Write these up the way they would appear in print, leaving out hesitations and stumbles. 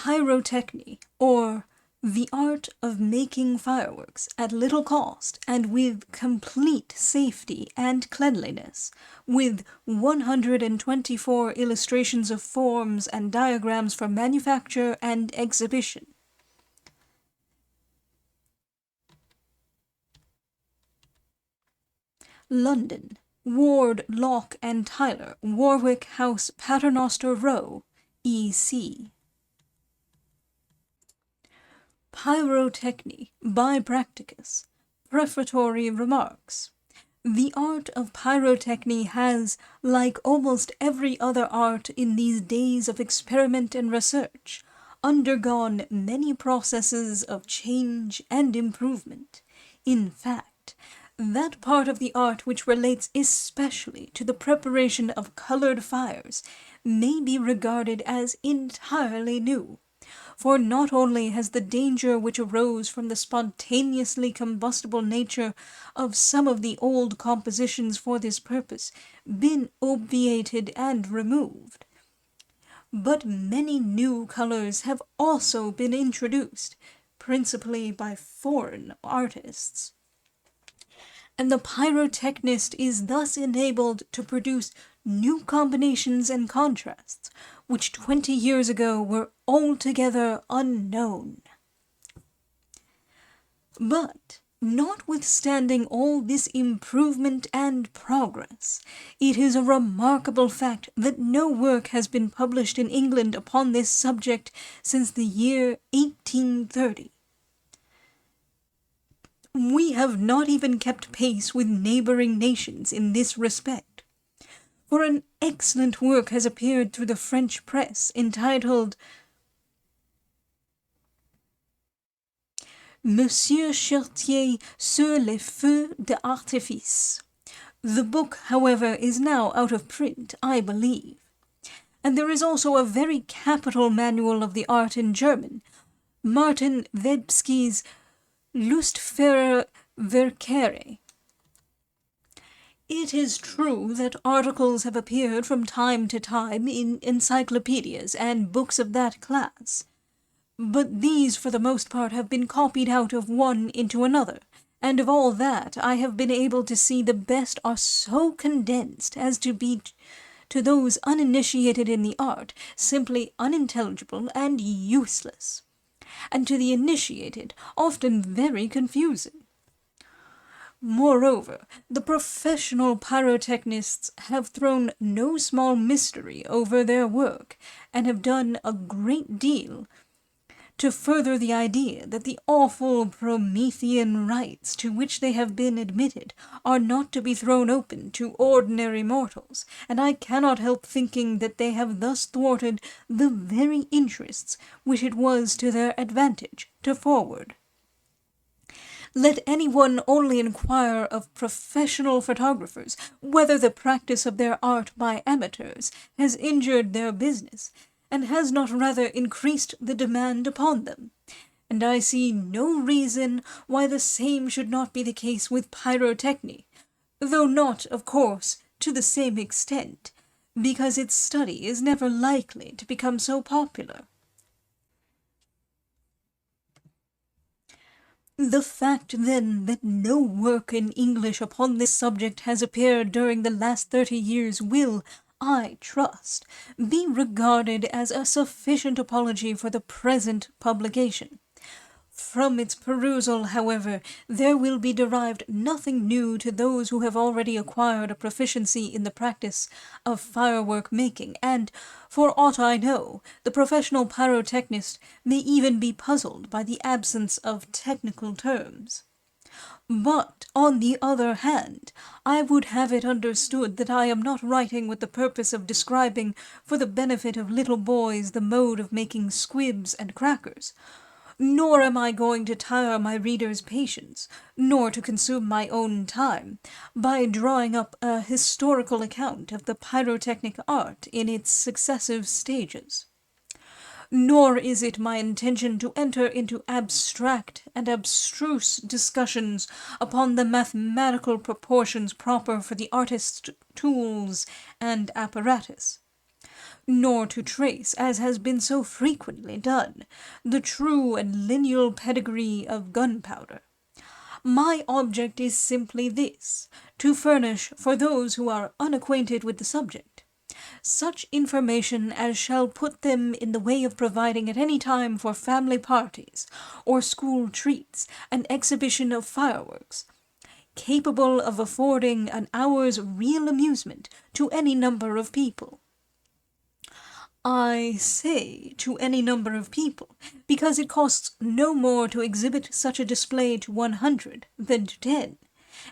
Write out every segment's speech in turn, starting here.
Pyrotechny, or the art of making fireworks at little cost and with complete safety and cleanliness, with 124 illustrations of forms and diagrams for manufacture and exhibition. London, Ward, Locke and Tyler, Warwick House, Paternoster Row, E.C. Pyrotechny by Practicus. Prefatory remarks. The art of pyrotechny has, like almost every other art in these days of experiment and research, undergone many processes of change and improvement. In fact, that part of the art which relates especially to the preparation of colored fires may be regarded as entirely new. For not only has the danger which arose from the spontaneously combustible nature of some of the old compositions for this purpose been obviated and removed, but many new colors have also been introduced, principally by foreign artists. And the pyrotechnist is thus enabled to produce new combinations and contrasts, which 20 years ago were altogether unknown. But, notwithstanding all this improvement and progress, it is a remarkable fact that no work has been published in England upon this subject since the year 1830. We have not even kept pace with neighboring nations in this respect, for an excellent work has appeared through the French press entitled Monsieur Chartier sur les feux d'artifice. The book, however, is now out of print, I believe. And there is also a very capital manual of the art in German, Martin Websky's Lustferer Verkehre. It is true that articles have appeared from time to time in encyclopedias and books of that class, but these for the most part have been copied out of one into another, and of all that I have been able to see the best are so condensed as to be, to those uninitiated in the art, simply unintelligible and useless, and to the initiated often very confusing. Moreover, the professional pyrotechnists have thrown no small mystery over their work, and have done a great deal to further the idea that the awful Promethean rites to which they have been admitted are not to be thrown open to ordinary mortals, and I cannot help thinking that they have thus thwarted the very interests which it was to their advantage to forward. Let anyone only inquire of professional photographers whether the practice of their art by amateurs has injured their business, and has not rather increased the demand upon them, and I see no reason why the same should not be the case with pyrotechny, though not, of course, to the same extent, because its study is never likely to become so popular. The fact, then, that no work in English upon this subject has appeared during the last 30 years will, I trust, be regarded as a sufficient apology for the present publication. From its perusal, however, there will be derived nothing new to those who have already acquired a proficiency in the practice of firework making, and, for aught I know, the professional pyrotechnist may even be puzzled by the absence of technical terms. But, on the other hand, I would have it understood that I am not writing with the purpose of describing for the benefit of little boys the mode of making squibs and crackers, nor am I going to tire my reader's patience, nor to consume my own time, by drawing up a historical account of the pyrotechnic art in its successive stages. Nor is it my intention to enter into abstract and abstruse discussions upon the mathematical proportions proper for the artist's tools and apparatus. nor to trace, as has been so frequently done, the true and lineal pedigree of gunpowder. My object is simply this, to furnish, for those who are unacquainted with the subject, such information as shall put them in the way of providing at any time for family parties, or school treats, an exhibition of fireworks, capable of affording an hour's real amusement to any number of people. I say to any number of people, because it costs no more to exhibit such a display to 100 than to 10,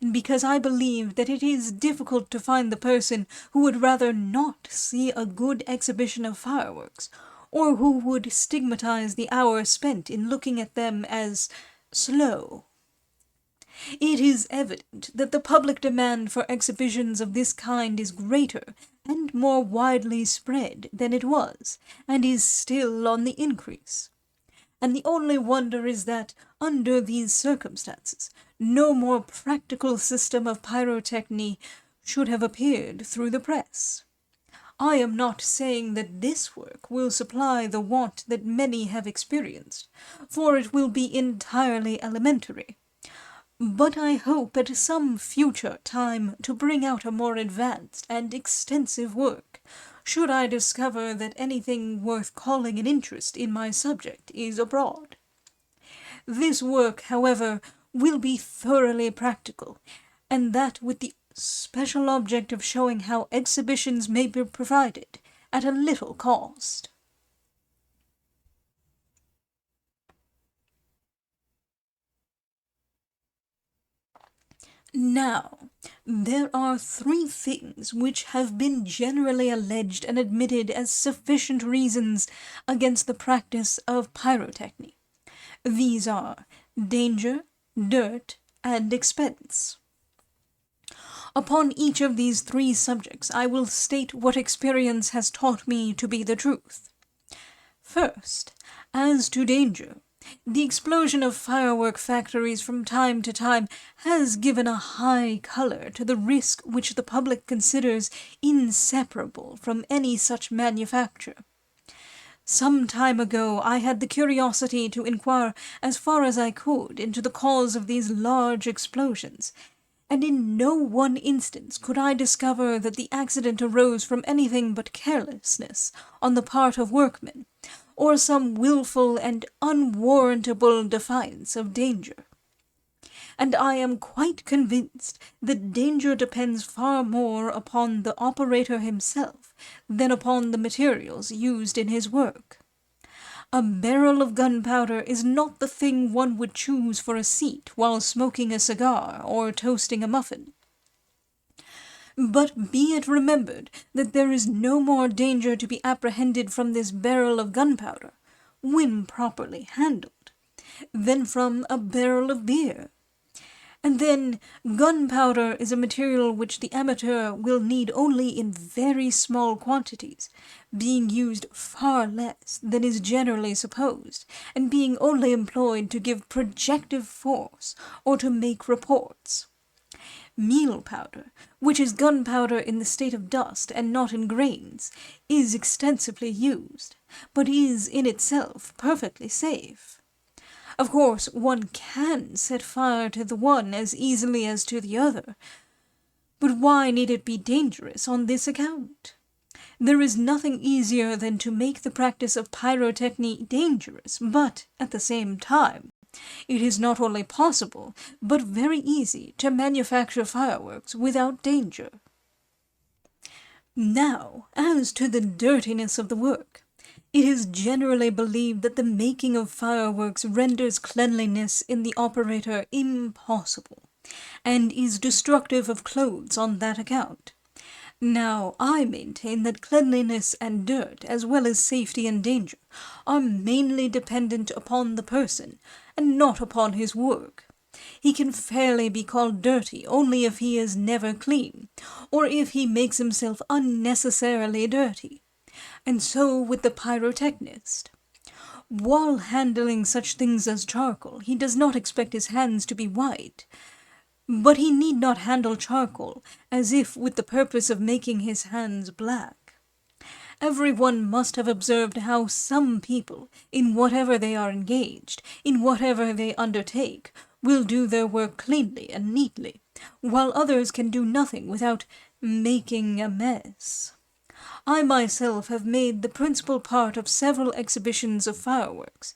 and because I believe that it is difficult to find the person who would rather not see a good exhibition of fireworks, or who would stigmatize the hour spent in looking at them as slow. It is evident that the public demand for exhibitions of this kind is greater and more widely spread than it was, and is still on the increase. And the only wonder is that, under these circumstances, no more practical system of pyrotechny should have appeared through the press. I am not saying that this work will supply the want that many have experienced, for it will be entirely elementary. But I hope at some future time to bring out a more advanced and extensive work, should I discover that anything worth calling an interest in my subject is abroad. This work, however, will be thoroughly practical, and that with the special object of showing how exhibitions may be provided at a little cost. Now, there are 3 things which have been generally alleged and admitted as sufficient reasons against the practice of pyrotechny. These are danger, dirt, and expense. Upon each of these 3 subjects I will state what experience has taught me to be the truth. First, as to danger. The explosion of firework factories from time to time has given a high color to the risk which the public considers inseparable from any such manufacture. Some time ago I had the curiosity to inquire as far as I could into the cause of these large explosions, and in no one instance could I discover that the accident arose from anything but carelessness on the part of workmen, or some wilful and unwarrantable defiance of danger. And I am quite convinced that danger depends far more upon the operator himself than upon the materials used in his work. A barrel of gunpowder is not the thing one would choose for a seat while smoking a cigar or toasting a muffin. But be it remembered that there is no more danger to be apprehended from this barrel of gunpowder, when properly handled, than from a barrel of beer. And then, gunpowder is a material which the amateur will need only in very small quantities, being used far less than is generally supposed, and being only employed to give projective force or to make reports. Meal powder, which is gunpowder in the state of dust and not in grains, is extensively used, but is in itself perfectly safe. Of course, one can set fire to the one as easily as to the other, but why need it be dangerous on this account? There is nothing easier than to make the practice of pyrotechny dangerous, but, at the same time, it is not only possible, but very easy to manufacture fireworks without danger. Now, as to the dirtiness of the work. It is generally believed that the making of fireworks renders cleanliness in the operator impossible, and is destructive of clothes on that account. Now, I maintain that cleanliness and dirt, as well as safety and danger, are mainly dependent upon the person, and not upon his work. He can fairly be called dirty only if he is never clean, or if he makes himself unnecessarily dirty. And so with the pyrotechnist. While handling such things as charcoal, he does not expect his hands to be white, but he need not handle charcoal as if with the purpose of making his hands black. Everyone must have observed how some people, in whatever they are engaged, in whatever they undertake, will do their work cleanly and neatly, while others can do nothing without making a mess. I myself have made the principal part of several exhibitions of fireworks,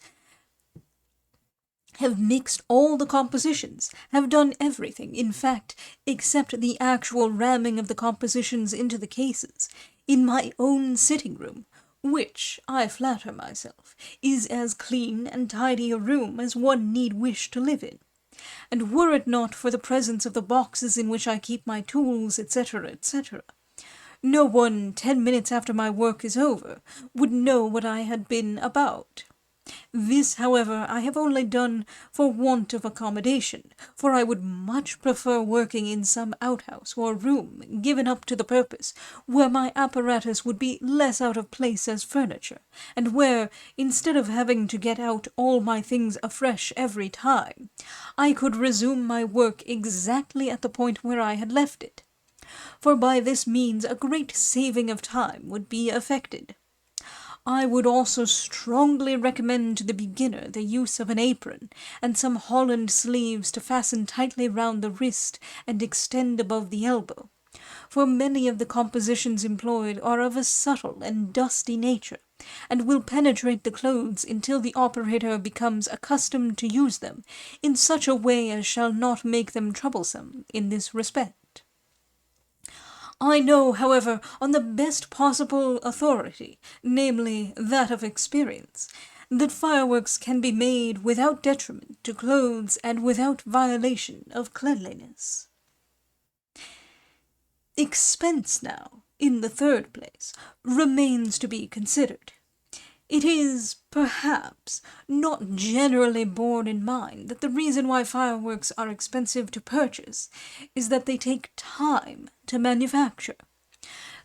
have mixed all the compositions, have done everything, in fact, except the actual ramming of the compositions into the cases, in my own sitting room, which, I flatter myself, is as clean and tidy a room as one need wish to live in. And were it not for the presence of the boxes in which I keep my tools, etc., etc., no one, 10 minutes after my work is over, would know what I had been about. This, however, I have only done for want of accommodation, for I would much prefer working in some outhouse or room given up to the purpose, where my apparatus would be less out of place as furniture, and where, instead of having to get out all my things afresh every time, I could resume my work exactly at the point where I had left it. For by this means a great saving of time would be effected. I would also strongly recommend to the beginner the use of an apron, and some holland sleeves to fasten tightly round the wrist and extend above the elbow, for many of the compositions employed are of a subtle and dusty nature, and will penetrate the clothes until the operator becomes accustomed to use them in such a way as shall not make them troublesome in this respect. I know, however, on the best possible authority, namely that of experience, that fireworks can be made without detriment to clothes and without violation of cleanliness. Expense now, in the third place, remains to be considered. It is, perhaps, not generally borne in mind that the reason why fireworks are expensive to purchase is that they take time to manufacture.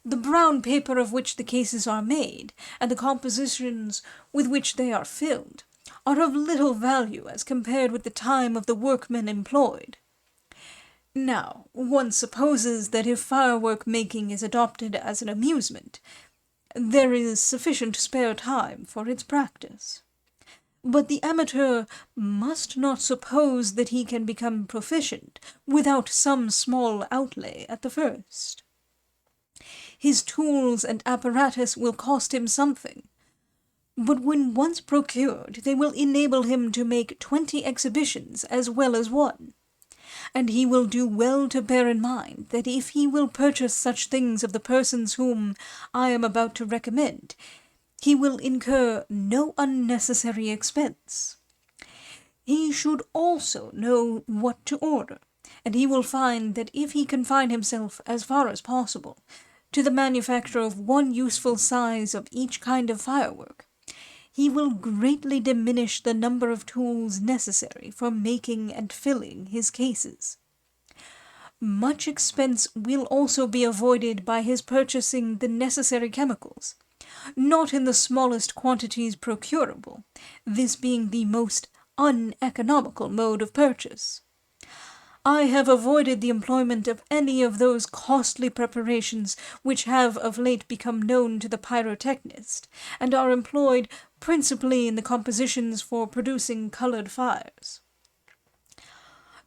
The brown paper of which the cases are made, and the compositions with which they are filled, are of little value as compared with the time of the workmen employed. Now, one supposes that if firework making is adopted as an amusement, there is sufficient spare time for its practice. But the amateur must not suppose that he can become proficient without some small outlay at the first. His tools and apparatus will cost him something, but when once procured they will enable him to make 20 exhibitions as well as one. And he will do well to bear in mind that if he will purchase such things of the persons whom I am about to recommend, he will incur no unnecessary expense. He should also know what to order, and he will find that if he confine himself, as far as possible, to the manufacture of one useful size of each kind of firework, he will greatly diminish the number of tools necessary for making and filling his cases. Much expense will also be avoided by his purchasing the necessary chemicals, not in the smallest quantities procurable, this being the most uneconomical mode of purchase. I have avoided the employment of any of those costly preparations which have of late become known to the pyrotechnist, and are employed principally in the compositions for producing coloured fires.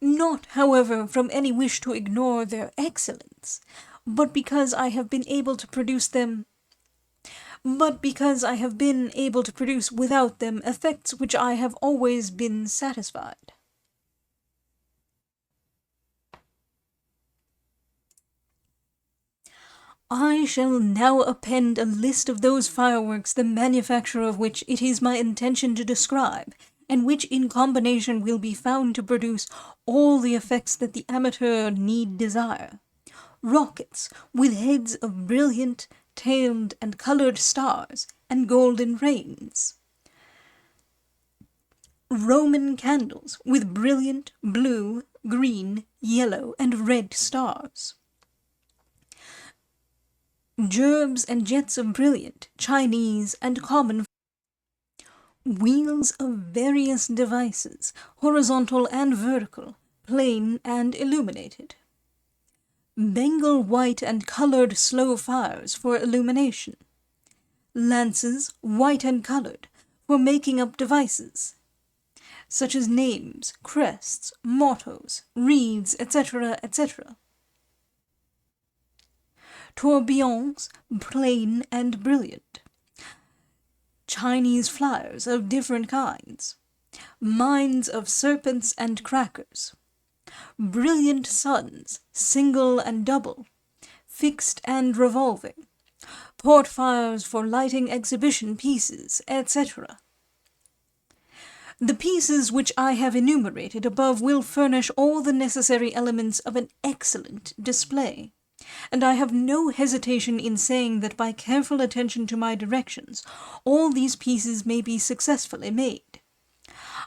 Not, however, from any wish to ignore their excellence, but because I have been able to produce without them effects which I have always been satisfied. I shall now append a list of those fireworks the manufacture of which it is my intention to describe, and which in combination will be found to produce all the effects that the amateur need desire. Rockets with heads of brilliant, tailed, and coloured stars, and golden rains. Roman candles with brilliant blue, green, yellow, and red stars. Gerbes and jets of brilliant, Chinese, and common wheels of various devices, horizontal and vertical, plain and illuminated. Bengal white and coloured slow fires for illumination. lances, white and colored, for making up devices, such as names, crests, mottos, wreaths, etc., etc. Tourbillons, plain and brilliant. Chinese flyers of different kinds. Mines of serpents and crackers. Brilliant suns, single and double, fixed and revolving. Port fires for lighting exhibition pieces, etc. The pieces which I have enumerated above will furnish all the necessary elements of an excellent display, and I have no hesitation in saying that by careful attention to my directions, all these pieces may be successfully made.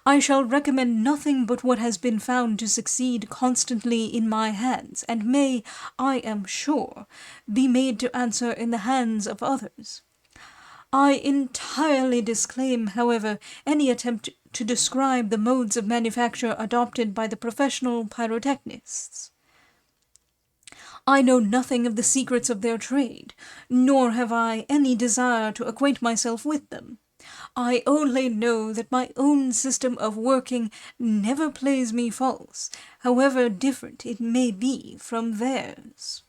I shall recommend nothing but what has been found to succeed constantly in my hands, and may, I am sure, be made to answer in the hands of others. I entirely disclaim, however, any attempt to describe the modes of manufacture adopted by the professional pyrotechnists. I know nothing of the secrets of their trade, nor have I any desire to acquaint myself with them. I only know that my own system of working never plays me false, however different it may be from theirs.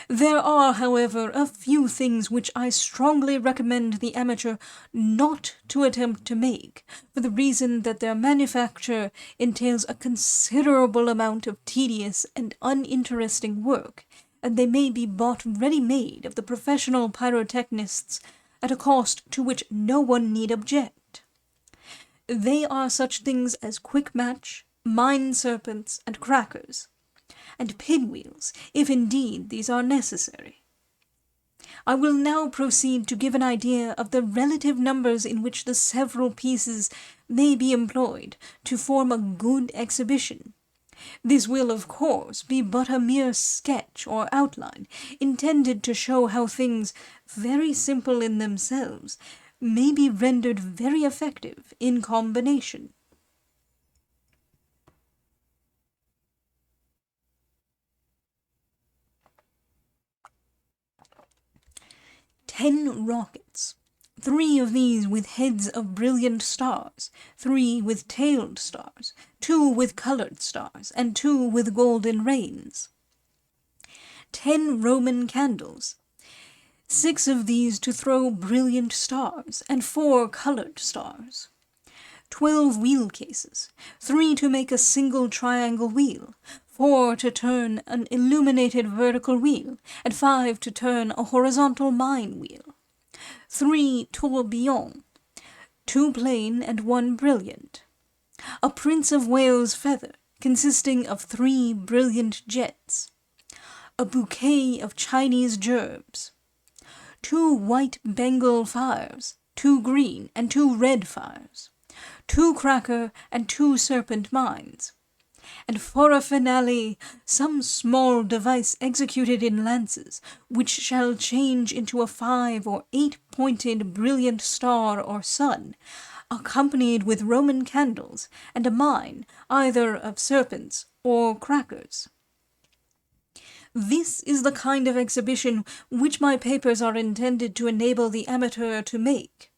There are, however, a few things which I strongly recommend the amateur not to attempt to make, for the reason that their manufacture entails a considerable amount of tedious and uninteresting work, and they may be bought ready-made of the professional pyrotechnists at a cost to which no one need object. They are such things as quick match, mine serpents, and crackers, and pinwheels, if indeed these are necessary. I will now proceed to give an idea of the relative numbers in which the several pieces may be employed to form a good exhibition. This will, of course, be but a mere sketch or outline, intended to show how things, very simple in themselves, may be rendered very effective in combination. Ten rockets. 3 of these with heads of brilliant stars, 3 with tailed stars, 2 with colored stars, and 2 with golden rains. 10 Roman candles. 6 of these to throw brilliant stars, and 4 colored stars. 12 wheel cases, 3 to make a single triangle wheel, 4 to turn an illuminated vertical wheel, and 5 to turn a horizontal mine wheel. 3 tourbillons, 2 plain and 1 brilliant. A Prince of Wales feather, consisting of 3 brilliant jets. A bouquet of Chinese gerbes. 2 white Bengal fires, 2 green and 2 red fires. 2 cracker and 2 serpent mines. And for a finale, some small device executed in lances, which shall change into a 5 or 8-pointed brilliant star or sun, accompanied with Roman candles, and a mine either of serpents or crackers. This is the kind of exhibition which my papers are intended to enable the amateur to make.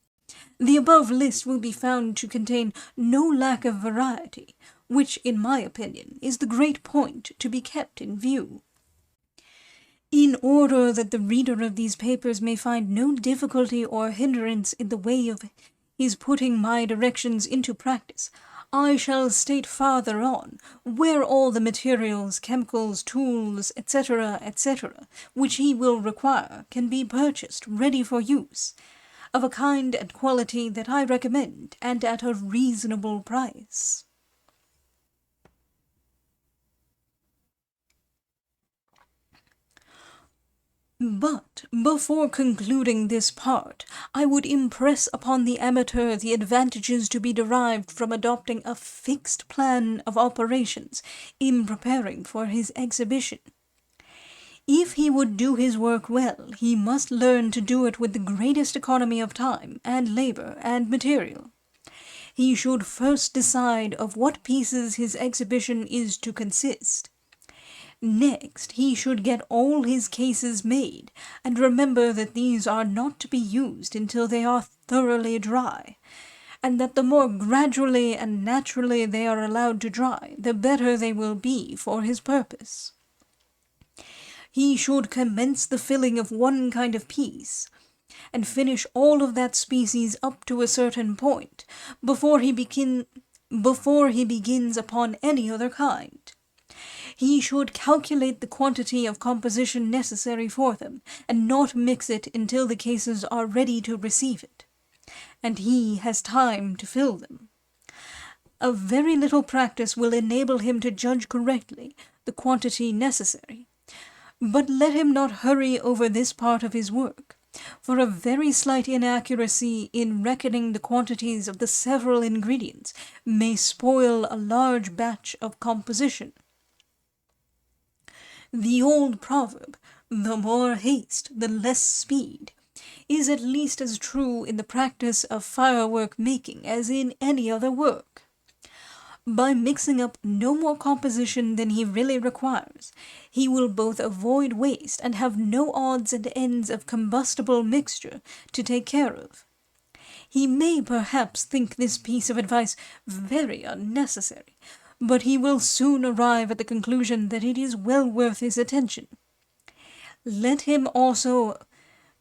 The above list will be found to contain no lack of variety, which, in my opinion, is the great point to be kept in view. In order that the reader of these papers may find no difficulty or hindrance in the way of his putting my directions into practice, I shall state farther on where all the materials, chemicals, tools, etc., etc., which he will require can be purchased ready for use, of a kind and quality that I recommend, and at a reasonable price. But before concluding this part, I would impress upon the amateur the advantages to be derived from adopting a fixed plan of operations in preparing for his exhibition. If he would do his work well, he must learn to do it with the greatest economy of time and labor and material. He should first decide of what pieces his exhibition is to consist. Next, he should get all his cases made, and remember that these are not to be used until they are thoroughly dry, and that the more gradually and naturally they are allowed to dry, the better they will be for his purpose. He should commence the filling of one kind of piece, and finish all of that species up to a certain point, before he begins upon any other kind. He should calculate the quantity of composition necessary for them, and not mix it until the cases are ready to receive it, and he has time to fill them. A very little practice will enable him to judge correctly the quantity necessary, but let him not hurry over this part of his work, for a very slight inaccuracy in reckoning the quantities of the several ingredients may spoil a large batch of composition. The old proverb, "the more haste, the less speed," is at least as true in the practice of firework making as in any other work. By mixing up no more composition than he really requires, he will both avoid waste and have no odds and ends of combustible mixture to take care of. He may perhaps think this piece of advice very unnecessary, but he will soon arrive at the conclusion that it is well worth his attention. Let him also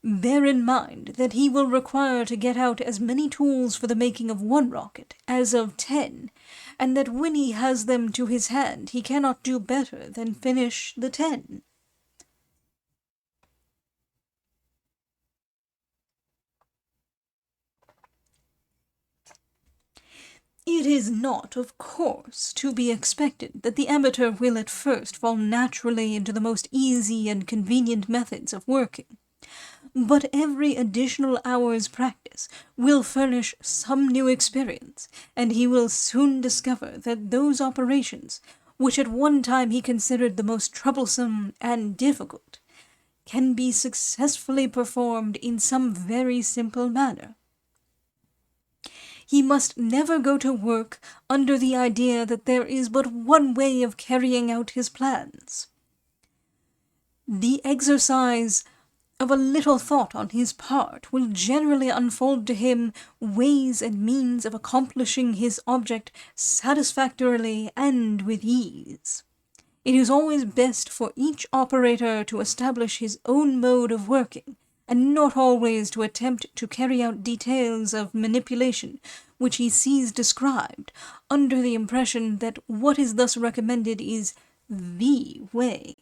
bear in mind that he will require to get out as many tools for the making of one rocket as of 10, and that when he has them to his hand he cannot do better than finish the 10. It is not, of course, to be expected that the amateur will at first fall naturally into the most easy and convenient methods of working, but every additional hour's practice will furnish some new experience, and he will soon discover that those operations, which at one time he considered the most troublesome and difficult, can be successfully performed in some very simple manner. He must never go to work under the idea that there is but one way of carrying out his plans. The exercise of a little thought on his part will generally unfold to him ways and means of accomplishing his object satisfactorily and with ease. It is always best for each operator to establish his own mode of working, and not always to attempt to carry out details of manipulation which he sees described, under the impression that what is thus recommended is the way.